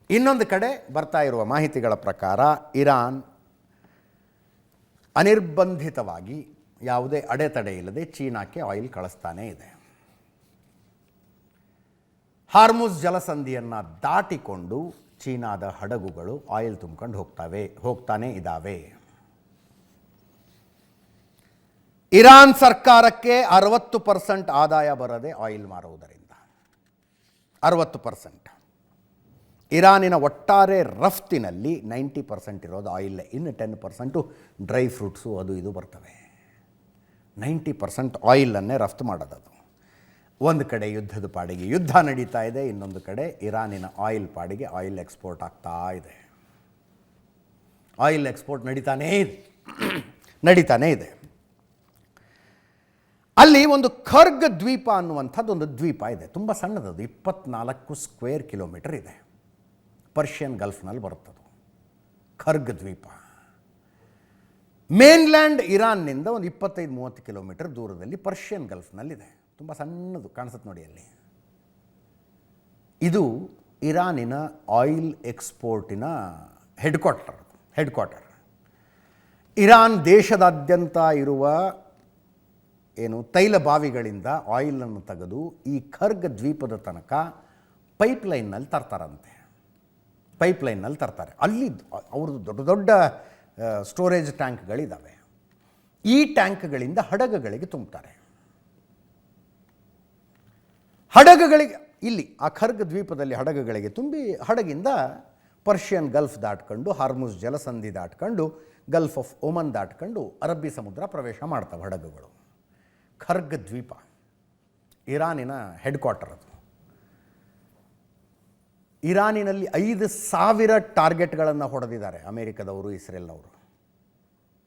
ಇನ್ನೊಂದು ಕಡೆ ಬರ್ತಾ ಇರುವ ಮಾಹಿತಿಗಳ ಪ್ರಕಾರ ಇರಾನ್ ಅನಿರ್ಬಂಧಿತವಾಗಿ ಯಾವುದೇ ಅಡೆತಡೆ ಇಲ್ಲದೆ ಚೀನಾಕ್ಕೆ ಆಯಿಲ್ ಕಳಿಸ್ತಾನೇ ಇದೆ. ಹಾರ್ಮುಜ್ ಜಲಸಂಧಿಯನ್ನು ದಾಟಿಕೊಂಡು ಚೀನಾದ ಹಡಗುಗಳು ಆಯಿಲ್ ತುಂಬಿಕೊಂಡು ಹೋಗ್ತಾನೇ ಇದ್ದಾವೆ. ಇರಾನ್ ಸರ್ಕಾರಕ್ಕೆ 60% ಆದಾಯ ಬರದೆ ಆಯಿಲ್ ಮಾರುವುದರಿಂದ 60%. ಇರಾನಿನ ಒಟ್ಟಾರೆ ರಫ್ತಿನಲ್ಲಿ 90% ಇರೋದು ಆಯಿಲ್ಲೇ. ಇನ್ನು 10% ಡ್ರೈ ಫ್ರೂಟ್ಸು ಅದು ಇದು ಬರ್ತವೆ. 90% ಆಯಿಲನ್ನೇ ರಫ್ತು ಮಾಡೋದದು. ಒಂದು ಕಡೆ ಯುದ್ಧದ ಪಾಡಿಗೆ ಯುದ್ಧ ನಡೀತಾ ಇದೆ, ಇನ್ನೊಂದು ಕಡೆ ಇರಾನಿನ ಆಯಿಲ್ ಪಾಡಿಗೆ ಆಯಿಲ್ ಎಕ್ಸ್ಪೋರ್ಟ್ ಆಗ್ತಾ ಇದೆ. ಆಯಿಲ್ ಎಕ್ಸ್ಪೋರ್ಟ್ ನಡೀತಾನೇ ಇದೆ. ಅಲ್ಲಿ ಒಂದು ಖರ್ಗ್ ದ್ವೀಪ ಅನ್ನುವಂಥದ್ದು ಒಂದು ದ್ವೀಪ ಇದೆ, ತುಂಬ ಸಣ್ಣದದು, 24 ಸ್ಕ್ವೇರ್ ಕಿಲೋಮೀಟರ್ ಇದೆ. ಪರ್ಷಿಯನ್ ಗಲ್ಫ್ನಲ್ಲಿ ಬರುತ್ತದು ಖರ್ಗ್ ದ್ವೀಪ. ಮೇನ್ಲ್ಯಾಂಡ್ ಇರಾನ್ನಿಂದ ಒಂದು 25-30 ಕಿಲೋಮೀಟರ್ ದೂರದಲ್ಲಿ ಪರ್ಷಿಯನ್ ಗಲ್ಫ್ನಲ್ಲಿದೆ. ತುಂಬ ಸಣ್ಣದು ಕಾಣಿಸುತ್ತೆ ನೋಡಿ ಅಲ್ಲಿ. ಇದು ಇರಾನಿನ ಆಯಿಲ್ ಎಕ್ಸ್ಪೋರ್ಟಿನ ಹೆಡ್ಕ್ವಾರ್ಟರ್. ಇರಾನ್ ದೇಶದಾದ್ಯಂತ ಇರುವ ತೈಲ ಬಾವಿಗಳಿಂದ ಆಯಿಲನ್ನು ತೆಗೆದು ಈ ಖರ್ಗ್ ದ್ವೀಪದ ತನಕ ಪೈಪ್ಲೈನ್ನಲ್ಲಿ ತರ್ತಾರೆ. ಅಲ್ಲಿ ಅವ್ರದ್ದು ದೊಡ್ಡ ದೊಡ್ಡ ಸ್ಟೋರೇಜ್ ಟ್ಯಾಂಕ್ಗಳಿದ್ದಾವೆ. ಈ ಟ್ಯಾಂಕ್ಗಳಿಂದ ಹಡಗುಗಳಿಗೆ ತುಂಬುತ್ತಾರೆ. ಹಡಗುಗಳಿಗೆ ಇಲ್ಲಿ ಆ ಖರ್ಗ್ ದ್ವೀಪದಲ್ಲಿ ಹಡಗುಗಳಿಗೆ ತುಂಬಿ ಹಡಗಿಂದ ಪರ್ಷಿಯನ್ ಗಲ್ಫ್ ದಾಟ್ಕೊಂಡು, ಹಾರ್ಮುಜ್ ಜಲಸಂಧಿ ದಾಟ್ಕೊಂಡು, ಗಲ್ಫ್ ಆಫ್ ಒಮನ್ ದಾಟ್ಕೊಂಡು ಅರಬ್ಬಿ ಸಮುದ್ರ ಪ್ರವೇಶ ಮಾಡ್ತವೆ ಹಡಗುಗಳು. ಖರ್ಗ್ ದ್ವೀಪ ಇರಾನಿನ ಹೆಡ್ಕ್ವಾರ್ಟರ್ ಅದು. ಇರಾನಿನಲ್ಲಿ 5,000 ಟಾರ್ಗೆಟ್ಗಳನ್ನು ಹೊಡೆದಿದ್ದಾರೆ ಅಮೇರಿಕದವರು, ಇಸ್ರೇಲ್ ಅವರು.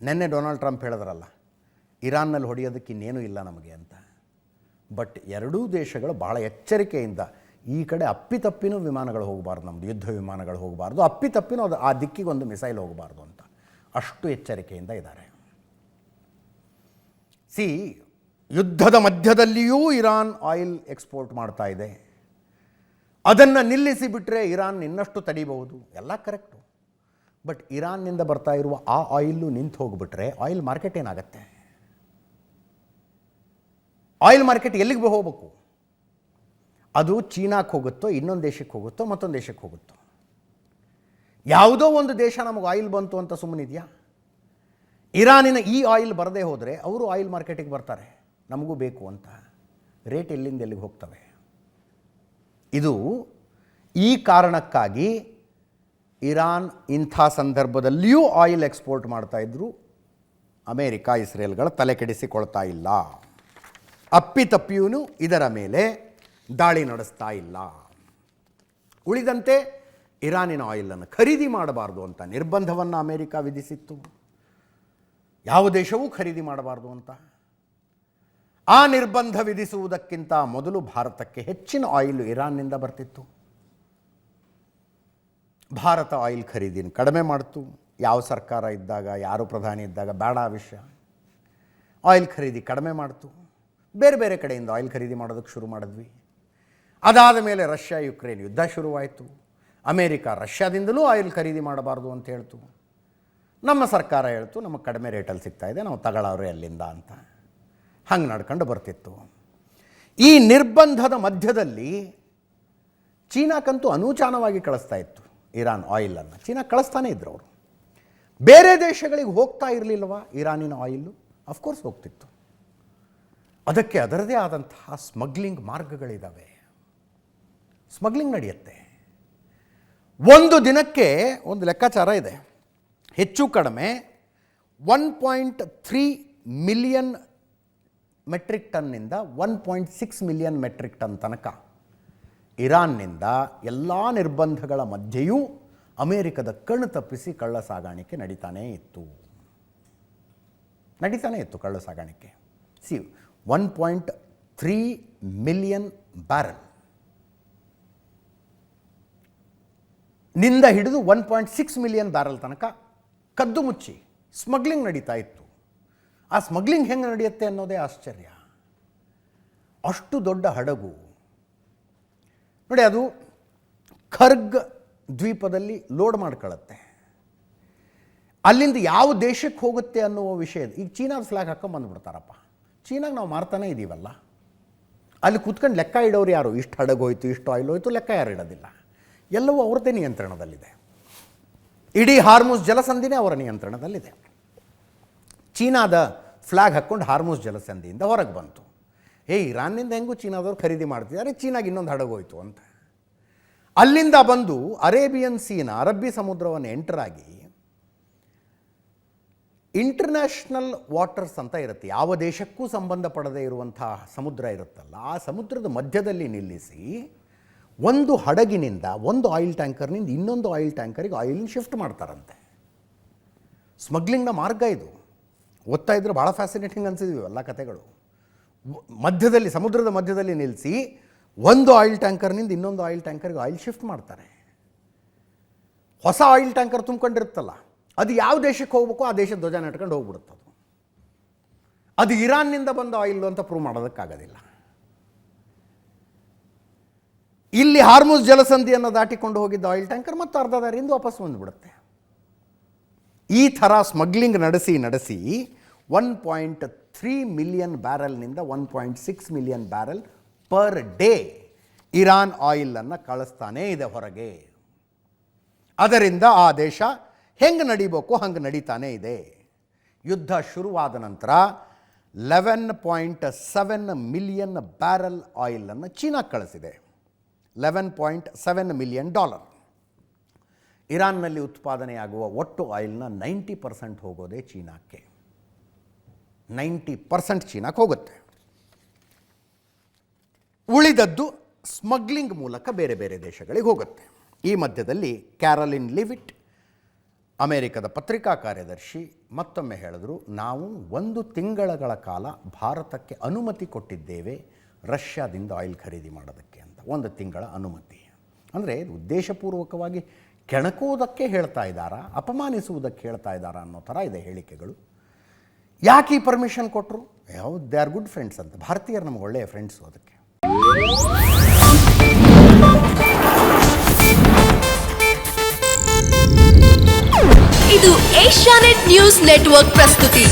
ನೆನ್ನೆ ಡೊನಾಲ್ಡ್ ಟ್ರಂಪ್ ಹೇಳಿದ್ರಲ್ಲ, ಇರಾನ್ನಲ್ಲಿ ಹೊಡೆಯೋದಕ್ಕೆ ಇನ್ನೇನೂ ಇಲ್ಲ ನಮಗೆ ಅಂತ. ಬಟ್ ಎರಡೂ ದೇಶಗಳು ಬಹಳ ಎಚ್ಚರಿಕೆಯಿಂದ, ಈ ಕಡೆ ಅಪ್ಪಿತಪ್ಪಿನೂ ವಿಮಾನಗಳು ಹೋಗಬಾರ್ದು, ನಮ್ಮದು ಯುದ್ಧ ವಿಮಾನಗಳು ಹೋಗಬಾರ್ದು, ಅಪ್ಪಿತಪ್ಪಿನೂ ಅದು ಆ ದಿಕ್ಕಿಗೊಂದು ಮಿಸೈಲ್ ಹೋಗಬಾರ್ದು ಅಂತ ಅಷ್ಟು ಎಚ್ಚರಿಕೆಯಿಂದ ಇದ್ದಾರೆ. ಯುದ್ಧದ ಮಧ್ಯದಲ್ಲಿಯೂ ಇರಾನ್ ಆಯಿಲ್ ಎಕ್ಸ್ಪೋರ್ಟ್ ಮಾಡ್ತಾ ಇದೆ. ಅದನ್ನು ನಿಲ್ಲಿಸಿಬಿಟ್ರೆ ಇರಾನ್ ಇನ್ನಷ್ಟು ತಡಿಬಹುದು, ಎಲ್ಲ ಕರೆಕ್ಟು. ಬಟ್ ಇರಾನ್ನಿಂದ ಬರ್ತಾ ಇರುವ ಆ ಆಯಿಲ್ಲು ನಿಂತು ಹೋಗಿಬಿಟ್ರೆ ಆಯಿಲ್ ಮಾರ್ಕೆಟ್ ಏನಾಗುತ್ತೆ? ಆಯಿಲ್ ಮಾರ್ಕೆಟ್ ಎಲ್ಲಿಗೆ ಹೋಗಬೇಕು? ಅದು ಚೀನಾಕ್ಕೆ ಹೋಗುತ್ತೋ, ಇನ್ನೊಂದು ದೇಶಕ್ಕೆ ಹೋಗುತ್ತೋ, ಮತ್ತೊಂದು ದೇಶಕ್ಕೆ ಹೋಗುತ್ತೋ? ಯಾವುದೋ ಒಂದು ದೇಶ ನಮಗೆ ಆಯಿಲ್ ಬಂತು ಅಂತ ಸುಮ್ಮನಿದೆಯಾ? ಇರಾನಿನ ಈ ಆಯಿಲ್ ಬರದೇ ಹೋದರೆ ಅವರು ಆಯಿಲ್ ಮಾರ್ಕೆಟಿಗೆ ಬರ್ತಾರೆ, ನಮಗೂ ಬೇಕು ಅಂತ. ರೇಟ್ ಎಲ್ಲಿಂದ ಎಲ್ಲಿಗೆ ಹೋಗ್ತವೆ? ಇದು ಈ ಕಾರಣಕ್ಕಾಗಿ ಇರಾನ್ ಇಂಥ ಸಂದರ್ಭದಲ್ಲಿಯೂ ಆಯಿಲ್ ಎಕ್ಸ್ಪೋರ್ಟ್ ಮಾಡ್ತಾಯಿದ್ರು. ಅಮೇರಿಕ, ಇಸ್ರೇಲ್ಗಳ ತಲೆ ಕೆಡಿಸಿಕೊಳ್ತಾ ಇಲ್ಲ. ಅಪ್ಪಿತಪ್ಪಿಯೂ ಇದರ ಮೇಲೆ ದಾಳಿ ನಡೆಸ್ತಾ ಇಲ್ಲ. ಉಳಿದಂತೆ ಇರಾನಿನ ಆಯಿಲನ್ನು ಖರೀದಿ ಮಾಡಬಾರ್ದು ಅಂತ ನಿರ್ಬಂಧವನ್ನು ಅಮೇರಿಕ ವಿಧಿಸಿತ್ತು. ಯಾವ ದೇಶವೂ ಖರೀದಿ ಮಾಡಬಾರ್ದು ಅಂತ. ಆ ನಿರ್ಬಂಧ ವಿಧಿಸುವುದಕ್ಕಿಂತ ಮೊದಲು ಭಾರತಕ್ಕೆ ಹೆಚ್ಚಿನ ಆಯಿಲ್ ಇರಾನ್ನಿಂದ ಬರ್ತಿತ್ತು. ಭಾರತ ಆಯಿಲ್ ಖರೀದಿನ ಕಡಿಮೆ ಮಾಡ್ತು. ಯಾವ ಸರ್ಕಾರ ಇದ್ದಾಗ, ಯಾರು ಪ್ರಧಾನಿ ಇದ್ದಾಗ ಬೇಡ ಆ ವಿಷಯ. ಆಯಿಲ್ ಖರೀದಿ ಕಡಿಮೆ ಮಾಡ್ತು. ಬೇರೆ ಬೇರೆ ಕಡೆಯಿಂದ ಆಯಿಲ್ ಖರೀದಿ ಮಾಡೋದಕ್ಕೆ ಶುರು ಮಾಡಿದ್ವಿ. ಅದಾದ ಮೇಲೆ ರಷ್ಯಾ ಯುಕ್ರೇನ್ ಯುದ್ಧ ಶುರುವಾಯಿತು. ಅಮೇರಿಕ ರಷ್ಯಾದಿಂದಲೂ ಆಯಿಲ್ ಖರೀದಿ ಮಾಡಬಾರ್ದು ಅಂತ ಹೇಳ್ತು. ನಮ್ಮ ಸರ್ಕಾರ ಹೇಳ್ತು ನಮಗೆ ಕಡಿಮೆ ರೇಟಲ್ಲಿ ಸಿಗ್ತಾಯಿದೆ, ನಾವು ತಗೊಳ್ಳೋರೆ ಅಲ್ಲಿಂದ ಅಂತ. ಹಂಗೆ ನಡ್ಕೊಂಡು ಬರ್ತಿತ್ತು. ಈ ನಿರ್ಬಂಧದ ಮಧ್ಯದಲ್ಲಿ ಚೀನಾಕ್ಕಂತೂ ಅನೂಚಾನವಾಗಿ ಕಳಿಸ್ತಾ ಇತ್ತು ಇರಾನ್ ಆಯಿಲನ್ನು. ಚೀನಾ ಕಳಿಸ್ತಾನೇ ಇದ್ರು ಅವರು. ಬೇರೆ ದೇಶಗಳಿಗೆ ಹೋಗ್ತಾ ಇರಲಿಲ್ಲವಾ ಇರಾನಿನ ಆಯಿಲ್ಲು? ಅಫ್ಕೋರ್ಸ್ ಹೋಗ್ತಿತ್ತು. ಅದಕ್ಕೆ ಅದರದೇ ಆದಂತಹ ಸ್ಮಗ್ಲಿಂಗ್ ಮಾರ್ಗಗಳಿದ್ದಾವೆ. ಸ್ಮಗ್ಲಿಂಗ್ ನಡೆಯುತ್ತೆ. ಒಂದು ದಿನಕ್ಕೆ ಒಂದು ಲೆಕ್ಕಾಚಾರ ಇದೆ, ಹೆಚ್ಚು ಕಡಿಮೆ 1.3 ಮಿಲಿಯನ್ ಮೆಟ್ರಿಕ್ ಟನ್ನಿಂದ 1.6 ಮಿಲಿಯನ್ ಮೆಟ್ರಿಕ್ ಟನ್ ತನಕ ಇರಾನ್ನಿಂದ ಎಲ್ಲ ನಿರ್ಬಂಧಗಳ ಮಧ್ಯೆಯೂ ಅಮೇರಿಕದ ಕಣ್ಣು ತಪ್ಪಿಸಿ ಕಳ್ಳ ಸಾಗಾಣಿಕೆ ನಡೀತಾನೇ ಇತ್ತು ಕಳ್ಳ ಸಾಗಾಣಿಕೆ. 1.3 ಮಿಲಿಯನ್ ಬ್ಯಾರಲ್ ನಿಂದ ಹಿಡಿದು 1.6 ಮಿಲಿಯನ್ ಬ್ಯಾರಲ್ ತನಕ ಕದ್ದು ಮುಚ್ಚಿ ಸ್ಮಗ್ಲಿಂಗ್ ನಡೀತಾ ಇತ್ತು. ಆ ಸ್ಮಗ್ಲಿಂಗ್ ಹೆಂಗೆ ನಡೆಯುತ್ತೆ ಅನ್ನೋದೇ ಆಶ್ಚರ್ಯ. ಅಷ್ಟು ದೊಡ್ಡ ಹಡಗು ನೋಡಿ. ಅದು ಖರ್ಗ್ ದ್ವೀಪದಲ್ಲಿ ಲೋಡ್ ಮಾಡ್ಕೊಳ್ಳುತ್ತೆ. ಅಲ್ಲಿಂದ ಯಾವ ದೇಶಕ್ಕೆ ಹೋಗುತ್ತೆ ಅನ್ನುವ ವಿಷಯ. ಈಗ ಚೀನಾದ ಫ್ಲಾಗ್ ಹಾಕೊಂಡು ಬಂದುಬಿಡ್ತಾರಪ್ಪ. ಚೀನಾಗೆ ನಾವು ಮಾರ್ತಾನೆ ಇದ್ದೀವಲ್ಲ, ಅಲ್ಲಿ ಕೂತ್ಕೊಂಡು ಲೆಕ್ಕ ಇಡೋರು ಯಾರು? ಇಷ್ಟು ಹಡಗೋಯ್ತು, ಇಷ್ಟು ಆಯಿಲ್ ಹೋಯ್ತು, ಲೆಕ್ಕ ಯಾರು ಇಡೋದಿಲ್ಲ. ಎಲ್ಲವೂ ಅವ್ರದ್ದೇ ನಿಯಂತ್ರಣದಲ್ಲಿದೆ. ಇಡೀ ಹಾರ್ಮುಜ್ ಜಲಸಂಧಿನೇ ಅವರ ನಿಯಂತ್ರಣದಲ್ಲಿದೆ. ಚೀನಾದ ಫ್ಲಾಗ್ ಹಾಕ್ಕೊಂಡು ಹಾರ್ಮುಜ್ ಜಲಸಂಧಿಯಿಂದ ಹೊರಗೆ ಬಂತು. ಇರಾನ್ನಿಂದ ಹೆಂಗೂ ಚೀನಾದವ್ರು ಖರೀದಿ ಮಾಡ್ತಿದ್ದಾರೆ, ಚೀನಾಗೆ ಇನ್ನೊಂದು ಹಡಗೋಯ್ತು ಅಂತ. ಅಲ್ಲಿಂದ ಬಂದು ಅರೇಬಿಯನ್ ಸೀನ, ಅರಬ್ಬಿ ಸಮುದ್ರವನ್ನು ಎಂಟರಾಗಿ ಇಂಟರ್ನ್ಯಾಷನಲ್ ವಾಟರ್ಸ್ ಅಂತ ಇರುತ್ತೆ, ಯಾವ ದೇಶಕ್ಕೂ ಸಂಬಂಧಪಡದೇ ಇರುವಂಥ ಸಮುದ್ರ ಇರುತ್ತಲ್ಲ, ಆ ಸಮುದ್ರದ ಮಧ್ಯದಲ್ಲಿ ನಿಲ್ಲಿಸಿ ಒಂದು ಹಡಗಿನಿಂದ, ಒಂದು ಆಯಿಲ್ ಟ್ಯಾಂಕರ್ನಿಂದ ಇನ್ನೊಂದು ಆಯಿಲ್ ಟ್ಯಾಂಕರಿಗೆ ಆಯಿಲ್ನ ಶಿಫ್ಟ್ ಮಾಡ್ತಾರಂತೆ. ಸ್ಮಗ್ಲಿಂಗ್ನ ಮಾರ್ಗ ಇದು. ಓದ್ತಾ ಇದ್ರೆ ಭಾಳ ಫ್ಯಾಸಿನೇಟಿಂಗ್ ಅನಿಸಿದ್ವಿ ಎಲ್ಲ ಕಥೆಗಳು. ಮಧ್ಯದಲ್ಲಿ, ಸಮುದ್ರದ ಮಧ್ಯದಲ್ಲಿ ನಿಲ್ಲಿಸಿ ಒಂದು ಆಯಿಲ್ ಟ್ಯಾಂಕರ್ನಿಂದ ಇನ್ನೊಂದು ಆಯಿಲ್ ಟ್ಯಾಂಕರ್ಗೆ ಆಯಿಲ್ ಶಿಫ್ಟ್ ಮಾಡ್ತಾರೆ. ಹೊಸ ಆಯಿಲ್ ಟ್ಯಾಂಕರ್ ತುಂಬ್ಕೊಂಡಿರುತ್ತಲ್ಲ, ಅದು ಯಾವ ದೇಶಕ್ಕೆ ಹೋಗ್ಬೇಕು ಆ ದೇಶದ ಧ್ವಜ ನೆಟ್ಕೊಂಡು ಹೋಗ್ಬಿಡುತ್ತದು. ಅದು ಇರಾನ್ನಿಂದ ಬಂದ ಆಯಿಲ್ ಅಂತ ಪ್ರೂವ್ ಮಾಡೋದಕ್ಕಾಗೋದಿಲ್ಲ. ಇಲ್ಲಿ ಹಾರ್ಮುಜ್ ಜಲಸಂಧಿಯನ್ನು ದಾಟಿಕೊಂಡು ಹೋಗಿದ್ದ ಆಯಿಲ್ ಟ್ಯಾಂಕರ್ ಮತ್ತು ಅರ್ಧ ದಾರಿಯಿಂದ ವಾಪಸ್ ಬಂದುಬಿಡುತ್ತೆ. ಈ ಥರ ಸ್ಮಗ್ಲಿಂಗ್ ನಡೆಸಿ 1.3 ಮಿಲಿಯನ್ ಬ್ಯಾರಲ್ನಿಂದ 1.6 million barrel per day Iran ಆಯಿಲನ್ನು ಕಳಿಸ್ತಾನೇ ಇದೆ ಹೊರಗೆ. ಅದರಿಂದ ಆ ದೇಶ ಹೆಂಗೆ ನಡಿಬೇಕು ಹಂಗೆ ನಡೀತಾನೇ ಇದೆ. ಯುದ್ಧ ಶುರುವಾದ ನಂತರ 11.7 ಮಿಲಿಯನ್ ಬ್ಯಾರಲ್ ಆಯಿಲನ್ನು ಚೀನಾಕ್ಕೆ ಕಳಿಸಿದೆ. $11.7 ಮಿಲಿಯನ್. ಇರಾನ್ನಲ್ಲಿ ಉತ್ಪಾದನೆಯಾಗುವ ಒಟ್ಟು ಆಯಿಲ್ನ 90% ಹೋಗೋದೇ ಚೀನಾಕ್ಕೆ. 90% ಚೀನಾಕ್ಕೆ ಹೋಗುತ್ತೆ. ಉಳಿದದ್ದು ಸ್ಮಗ್ಲಿಂಗ್ ಮೂಲಕ ಬೇರೆ ಬೇರೆ ದೇಶಗಳಿಗೆ ಹೋಗುತ್ತೆ. ಈ ಮಧ್ಯದಲ್ಲಿ ಕ್ಯಾರೋಲಿನ್ ಲಿವಿಟ್, ಅಮೇರಿಕದ ಪತ್ರಿಕಾ ಕಾರ್ಯದರ್ಶಿ, ಮತ್ತೊಮ್ಮೆ ಹೇಳಿದ್ರು, ನಾವು 1 ತಿಂಗಳ ಕಾಲ ಭಾರತಕ್ಕೆ ಅನುಮತಿ ಕೊಟ್ಟಿದ್ದೇವೆ ರಷ್ಯಾದಿಂದ ಆಯಿಲ್ ಖರೀದಿ ಮಾಡೋದಕ್ಕೆ ಅಂತ. 1 ತಿಂಗಳ ಅನುಮತಿ ಅಂದರೆ ಉದ್ದೇಶಪೂರ್ವಕವಾಗಿ ಕೆಣಕುವುದಕ್ಕೆ ಹೇಳ್ತಾ ಇದ್ದಾರಾ, ಅಪಮಾನಿಸುವುದಕ್ಕೆ ಹೇಳ್ತಾ ಇದ್ದಾರಾ ಅನ್ನೋ ಥರ ಇದೆ ಹೇಳಿಕೆಗಳು. ಯಾಕೆ ಈ ಪರ್ಮಿಷನ್ ಕೊಟ್ಟರು? ದೇ ಆರ್ ಗುಡ್ ಫ್ರೆಂಡ್ಸ್ ಅಂತ. ಭಾರತೀಯರು ನಮಗೆ ಒಳ್ಳೆಯ ಫ್ರೆಂಡ್ಸು. ಅದಕ್ಕೆ ಇದು ಏಷ್ಯಾನೆಟ್ ನ್ಯೂಸ್ ನೆಟ್ವರ್ಕ್ ಪ್ರಸ್ತುತಿ.